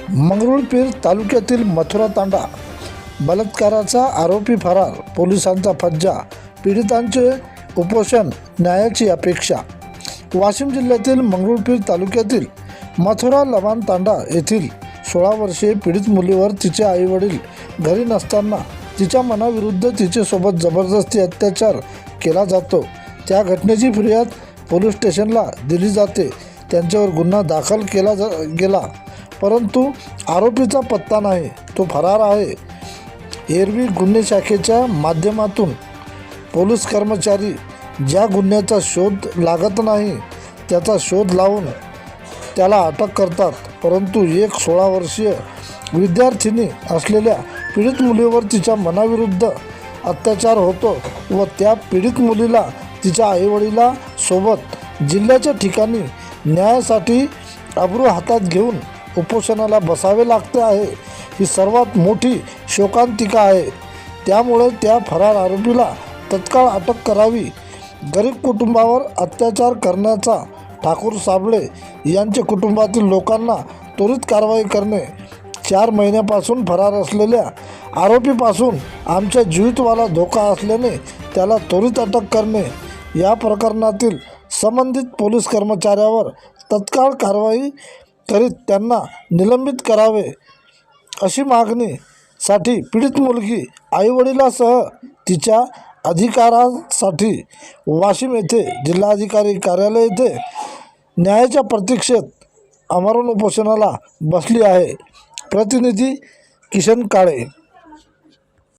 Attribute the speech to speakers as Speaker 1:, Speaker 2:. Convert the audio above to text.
Speaker 1: मंगरुळपीर तालुक्यातील मथुरा तांडा बलात्काराचा आरोपी फरार, पोलिसांचा फज्जा, पीडितांचे उपोषण, न्यायाची अपेक्षा। वाशिम जिल्ह्यातील मंगरुळपीर तालुक्यातील मथुरा लवान तांडा येथील 16 वर्षीय पीडित मुलीवर तिचे आईवडील घरी नसताना तिच्या मनाविरुद्ध तिच्यासोबत जबरदस्ती अत्याचार केला जातो। त्या घटनेची फिर्याद पोलीस स्टेशनला दिली जाते। त्यांच्यावर गुन्हा दाखल केला गेला, परंतु आरोपीचा पत्ता नाही, तो फरार आहे। एरवी गुन्हे शाखेच्या माध्यमातून पोलीस कर्मचारी ज्या गुन्ह्याचा शोध लागत नाही त्याचा शोध लावून त्याला अटक करतात, परंतु एक 16 वर्षीय विद्यार्थिनी असलेल्या पीडित मुलीवर तिच्या मनाविरुद्ध अत्याचार होतो व त्या पीडित मुलीला तिच्या आईवडिला सोबत जिल्ह्याच्या ठिकाणी न्यायासाठी अब्रू हातात घेऊन उपोषणाला बसावे लागते आहे। ही सर्वात मोठी शोकांतिका आहे। त्यामुळे त्या फरार आरोपीला तत्काळ अटक करावी। गरीब कुटुंबावर अत्याचार करण्याचा ठाकूर साबळे यांच्या कुटुंबातील लोकांना त्वरित कारवाई करणे। 4 महिन्यापासून फरार असलेल्या आरोपीपासून आमच्या जीवितवाला धोका असल्याने त्याला त्वरित अटक करणे, या प्रकरणातील संबंधित पोलीस कर्मचाऱ्यावर तत्काळ कारवाई करीत त्यांना निलंबित करावे, अशी मागणीसाठी पीडित मुलगी आईवडिलांसह तिच्या अधिकारासाठी वाशिम येथे जिल्हाधिकारी कार्यालय येथे न्यायाच्या प्रतीक्षेत आमरण उपोषणाला बसली आहे। प्रतिनिधी किशन काळे।